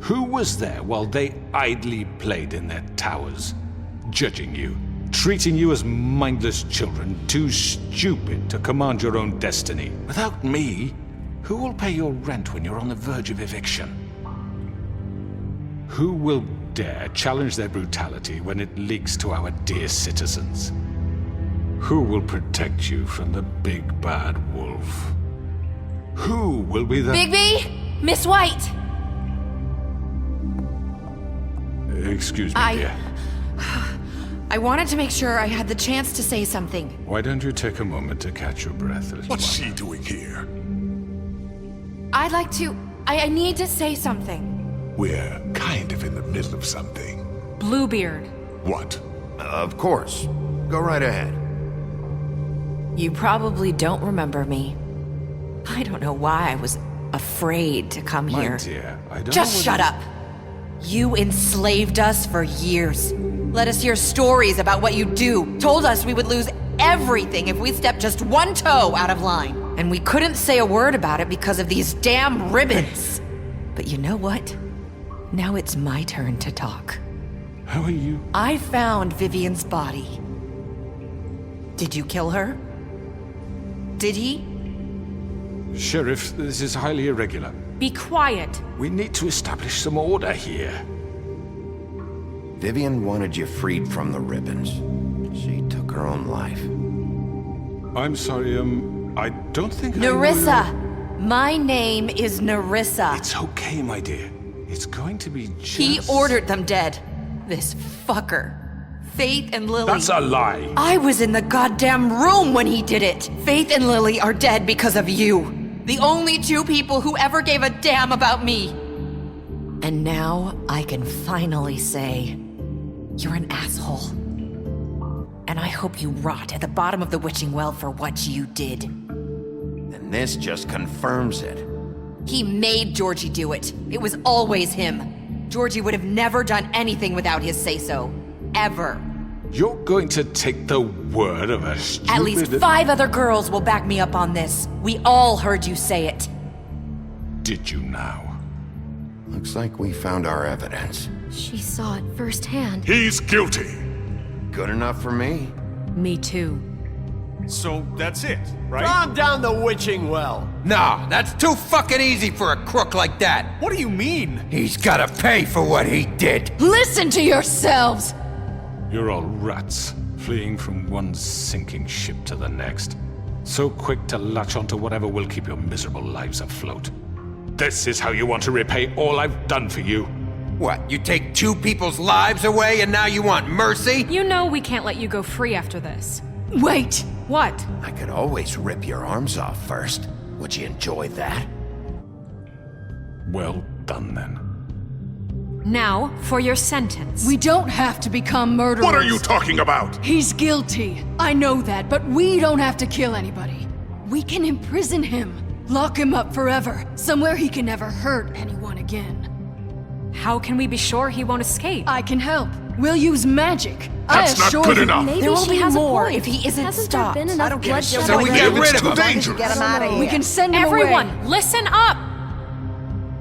Who was there while they idly played in their towers, judging you, treating you as mindless children, too stupid to command your own destiny? Without me, who will pay your rent when you're on the verge of eviction? Who will dare challenge their brutality when it leaks to our dear citizens? Who will protect you from the big bad wolf? Who will be the... Bigby! Miss White! Excuse me, dear. I wanted to make sure I had the chance to say something. Why don't you take a moment to catch your breath? What's she doing here? I'd like to... I need to say something. We're kind of in the middle of something. Bluebeard. What? Of course. Go right ahead. You probably don't remember me. I don't know why I was afraid to come My here. dear, I don't Just know shut up! You enslaved us for years. Let us hear stories about what you do. Told us we would lose everything if we stepped just one toe out of line. And we couldn't say a word about it because of these damn ribbons. But you know what? Now it's my turn to talk. How are you? I found Vivian's body. Did you kill her? Did he? Sheriff, this is highly irregular. Be quiet. We need to establish some order here. Vivian wanted you freed from the ribbons. She took her own life. I'm sorry, I don't think Nerissa! My name is Nerissa. It's okay, my dear. It's going to be just... He ordered them dead. This fucker. Faith and Lily. That's a lie. I was in the goddamn room when he did it. Faith and Lily are dead because of you. The only two people who ever gave a damn about me. And now I can finally say, you're an asshole. And I hope you rot at the bottom of the witching well for what you did. And this just confirms it. He made Georgie do it. It was always him. Georgie would have never done anything without his say-so. Ever. You're going to take the word of a stupid... At least 5 other girls will back me up on this. We all heard you say it. Did you now? Looks like we found our evidence. She saw it firsthand. He's guilty. Good enough for me. Me too. So that's it, right? Calm down the witching well. No, that's too fucking easy for a crook like that. What do you mean? He's gotta pay for what he did. Listen to yourselves! You're all rats, fleeing from one sinking ship to the next. So quick to latch onto whatever will keep your miserable lives afloat. This is how you want to repay all I've done for you? What, you take two people's lives away and now you want mercy? You know we can't let you go free after this. Wait! What? I could always rip your arms off first. Would you enjoy that? Well done, then. Now, for your sentence. We don't have to become murderers. What are you talking about? He's guilty. I know that, but we don't have to kill anybody. We can imprison him. Lock him up forever. Somewhere he can never hurt anyone again. How can we be sure he won't escape? I can help. We'll use magic. That's not good enough. Maybe There will she be has more a point. if he isn't Hasn't stopped. there been enough I don't give a bloodshed? shit. So we get rid of him. Dangerous. Get him out of here. We can send him Everyone, away. listen up!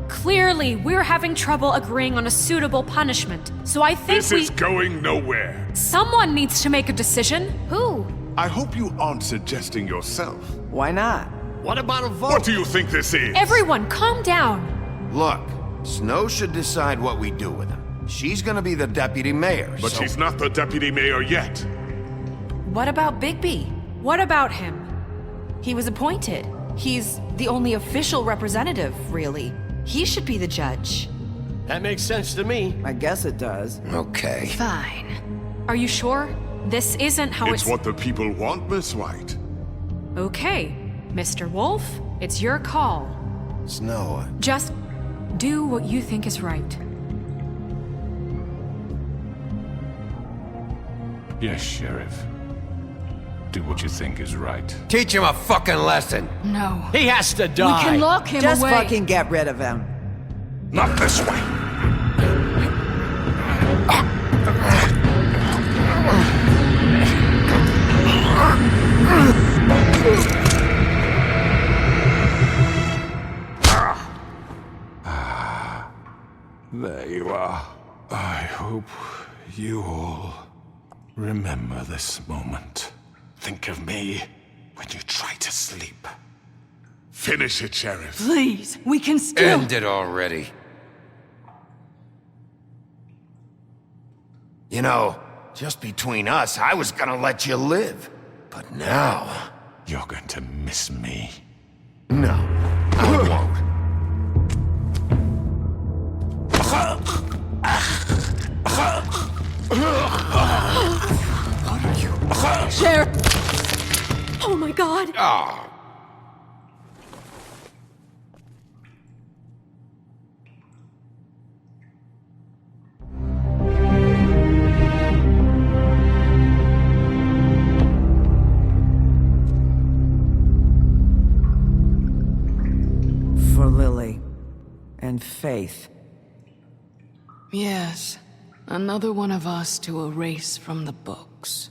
Clearly, we're having trouble agreeing on a suitable punishment. So I think This is going nowhere. someone needs to make a decision. Who? I hope you aren't suggesting yourself. Why not? What about a vote? What do you think this is? Everyone, calm down. Look, Snow should decide what we do with him. She's gonna be the deputy mayor, But so... she's not the deputy mayor yet. What about Bigby? What about him? He was appointed. He's the only official representative, really. He should be the judge. That makes sense to me. I guess it does. Okay. Fine. Are you sure? This isn't how It's what the people want, Miss White. Okay, Mr. Wolf, it's your call. Snow, Just do what you think is right. Yes, Sheriff. Do what you think is right. Teach him a fucking lesson. No. He has to die. We can lock him Just away. fucking get rid of him. Not this way. There you are. I hope you all remember this moment. Think of me when you try to sleep. Finish it, Sheriff. Please, we can still... End it already. you know, just between us, I was gonna let you live. But now... You're going to miss me. No, I won't. Sheriff! Oh my god! Ah. For Lily. And Faith. Yes, another one of us to erase from the books.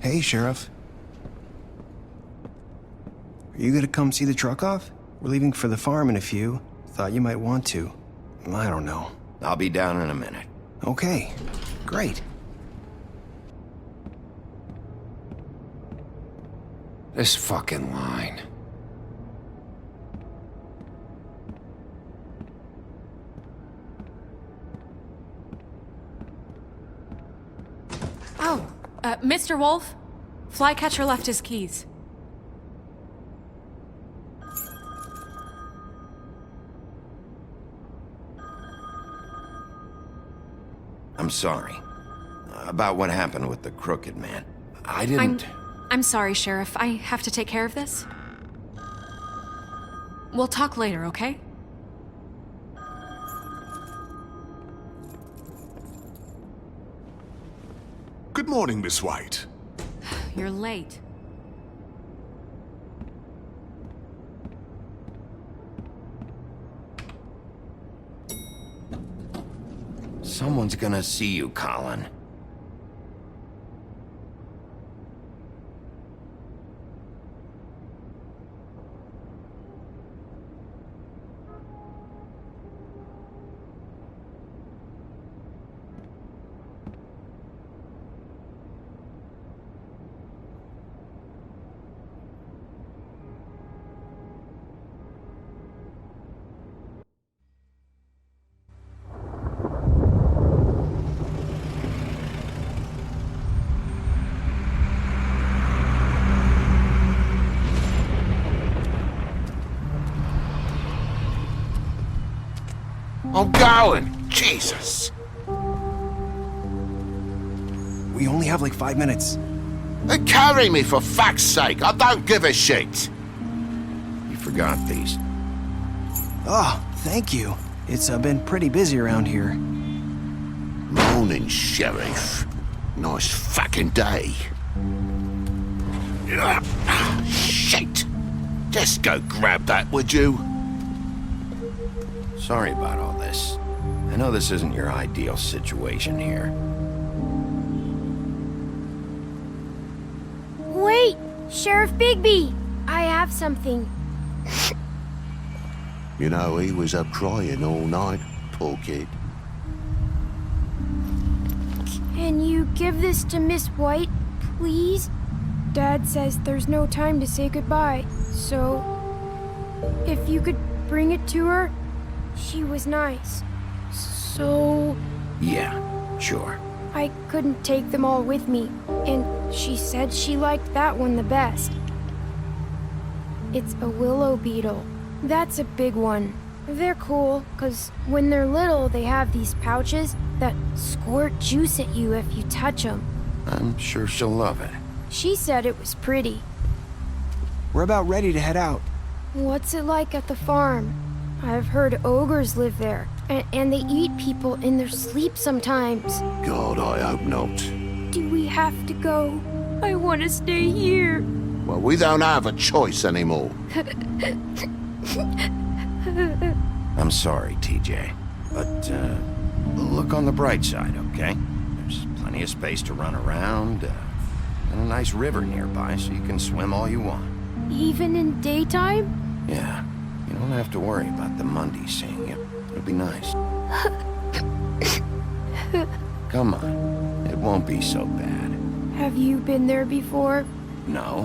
Hey, Sheriff. Are you gonna come see the truck off? We're leaving for the farm in a few. Thought you might want to. I don't know. I'll be down in a minute. Okay, great. This fucking line. Oh, Mr. Wolf, Flycatcher left his keys. I'm sorry. About what happened with the crooked man. I didn't... I'm sorry, Sheriff. I have to take care of this. We'll talk later, okay? Good morning, Miss White. You're late. Someone's gonna see you, Colin. I'm going! Jesus! We only have like 5 minutes. Then carry me, for fuck's sake! I don't give a shit! You forgot these. Oh, thank you. It's been pretty busy around here. Morning, Sheriff. Nice fucking day. Shit! Just go grab that, would you? Sorry about all this. I know this isn't your ideal situation here. Wait! Sheriff Bigby! I have something. You know, he was up crying all night, poor kid. Can you give this to Miss White, please? Dad says there's no time to say goodbye, so... if you could bring it to her, she was nice. So... Yeah, sure. I couldn't take them all with me, and she said she liked that one the best. It's a willow beetle. That's a big one. They're cool, 'cause when they're little, they have these pouches that squirt juice at you if you touch them. I'm sure she'll love it. She said it was pretty. We're about ready to head out. What's it like at the farm? I've heard ogres live there, and they eat people in their sleep sometimes. God, I hope not. Do we have to go? I want to stay here. Well, we don't have a choice anymore. I'm sorry, TJ. But, look on the bright side, okay? There's plenty of space to run around, and a nice river nearby, so you can swim all you want. Even in daytime? Yeah. You don't have to worry about the Mundies seeing you. It'll be nice. Come on. It won't be so bad. Have you been there before? No.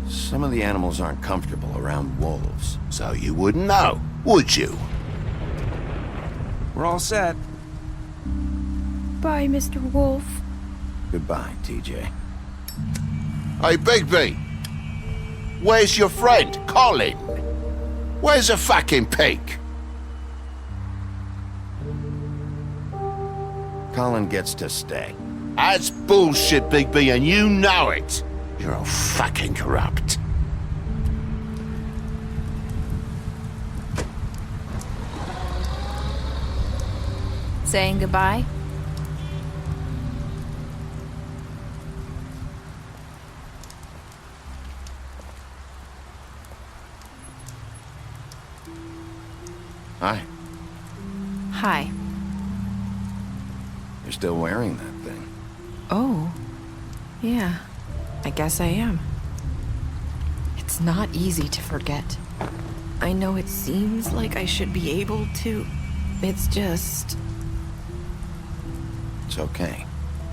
Some of the animals aren't comfortable around wolves. So you wouldn't know, would you? We're all set. Bye, Mr. Wolf. Goodbye, TJ. Hey, Bigby! Where's your friend, Colin? Where's the fucking pig? Colin gets to stay. That's bullshit, Bigby, and you know it. You're all fucking corrupt. Saying goodbye? Hi. Hi. You're still wearing that thing. Oh. Yeah. I guess I am. It's not easy to forget. I know it seems like I should be able to. It's just... It's okay.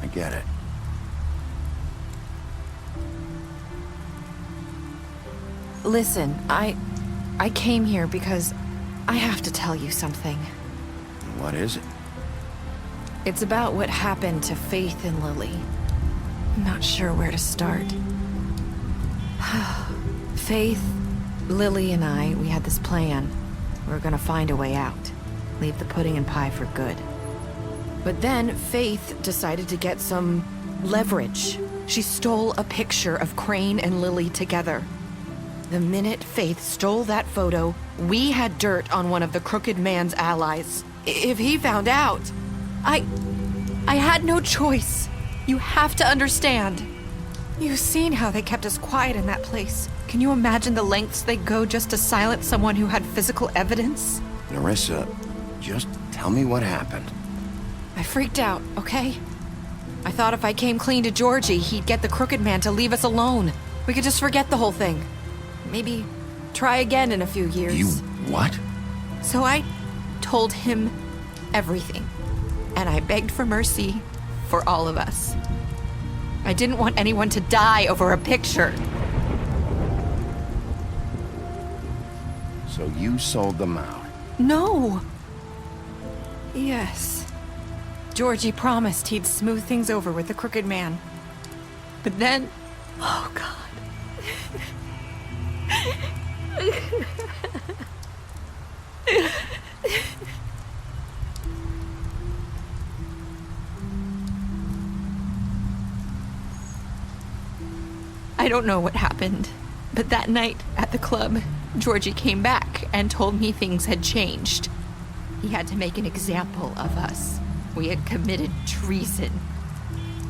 I get it. Listen, I came here because I have to tell you something. What is it? It's about what happened to Faith and Lily. I'm not sure where to start. Faith, Lily, and I, we had this plan. We were gonna find a way out. Leave the pudding and pie for good. But then Faith decided to get some Leverage. She stole a picture of Crane and Lily together. The minute Faith stole that photo, we had dirt on one of the Crooked Man's allies. If he found out, I had no choice. You have to understand. You've seen how they kept us quiet in that place. Can you imagine the lengths they go just to silence someone who had physical evidence? Nerissa, just tell me what happened. I freaked out, okay? I thought if I came clean to Georgie, he'd get the Crooked Man to leave us alone. We could just forget the whole thing. Maybe try again in a few years. You what? So I told him everything. And I begged for mercy for all of us. I didn't want anyone to die over a picture. So you sold them out? No. Yes. Georgie promised he'd smooth things over with the Crooked Man. But then... Oh, God. I don't know what happened, but that night at the club, Georgie came back and told me things had changed. He had to make an example of us. We had committed treason.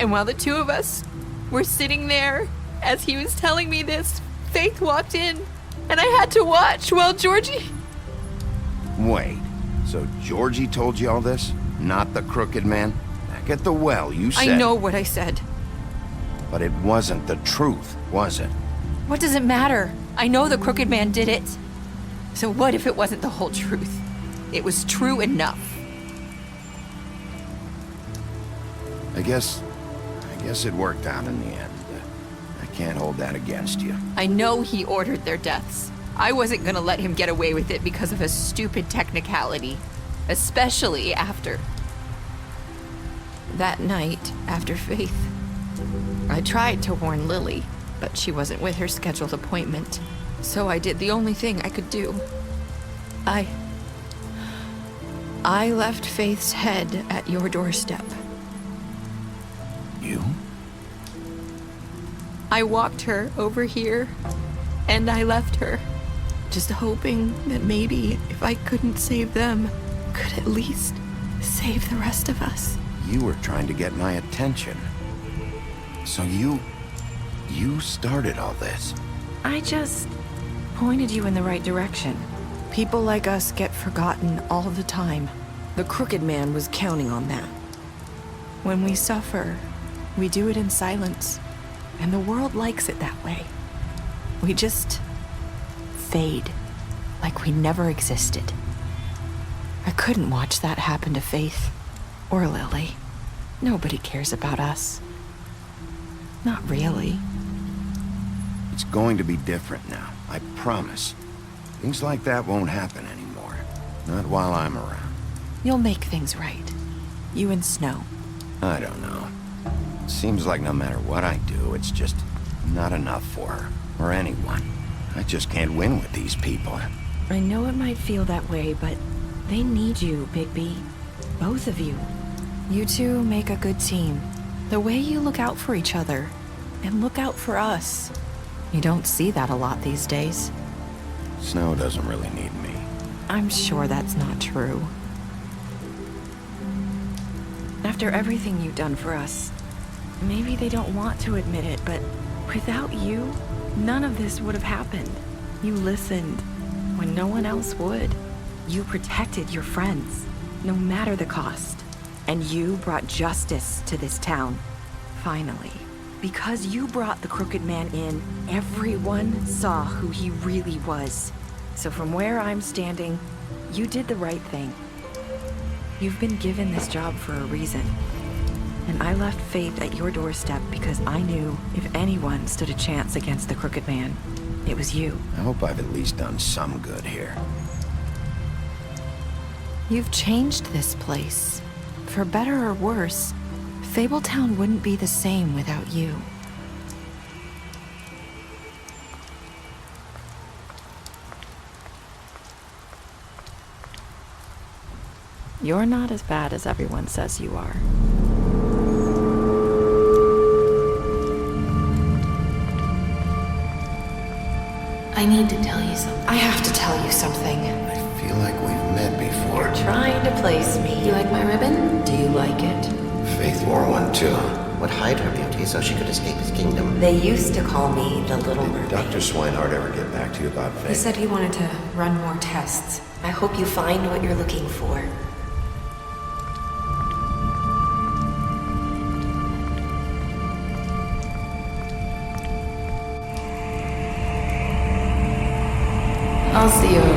And while the two of us were sitting there, as he was telling me this, Faith walked in, and I had to watch while Georgie... Wait, so Georgie told you all this? Not the Crooked Man? Back at the well, you said... I know what I said. But it wasn't the truth, was it? What does it matter? I know the Crooked Man did it. So what if it wasn't the whole truth? It was true enough. I guess it worked out in the end. I can't hold that against you. I know he ordered their deaths. I wasn't gonna let him get away with it because of a stupid technicality. Especially after... that night, after Faith. I tried to warn Lily, but she wasn't with her scheduled appointment. So I did the only thing I could do. I left Faith's head at your doorstep. You? I walked her over here, and I left her, just hoping that maybe if I couldn't save them, could at least save the rest of us. You were trying to get my attention. So you started all this. I just pointed you in the right direction. People like us get forgotten all the time. The Crooked Man was counting on that. When we suffer, we do it in silence. And the world likes it that way. We just fade, like we never existed. I couldn't watch that happen to Faith or Lily. Nobody cares about us. Not really. It's going to be different now, I promise. Things like that won't happen anymore. Not while I'm around. You'll make things right. You and Snow. I don't know. Seems like no matter what I do, it's just not enough for her, or anyone. I just can't win with these people. I know it might feel that way, but they need you, Bigby. Both of you. You two make a good team. The way you look out for each other, and look out for us. You don't see that a lot these days. Snow doesn't really need me. I'm sure that's not true. After everything you've done for us, maybe they don't want to admit it, but without you, none of this would have happened. You listened when no one else would. You protected your friends, no matter the cost. And you brought justice to this town, finally. Because you brought the Crooked Man in, everyone saw who he really was. So from where I'm standing, you did the right thing. You've been given this job for a reason. And I left Faith at your doorstep because I knew if anyone stood a chance against the Crooked Man, it was you. I hope I've at least done some good here. You've changed this place. For better or worse, Fabletown wouldn't be the same without you. You're not as bad as everyone says you are. I need to tell you something. I have to tell you something. I feel like we've met before. You're trying to place me. You like my ribbon? Do you like it? Faith wore one too. Would hide her beauty so she could escape his kingdom. They used to call me the Little Mermaid. Did Dr. Swinehart ever get back to you about Faith? He said he wanted to run more tests. I hope you find what you're looking for. I'll see you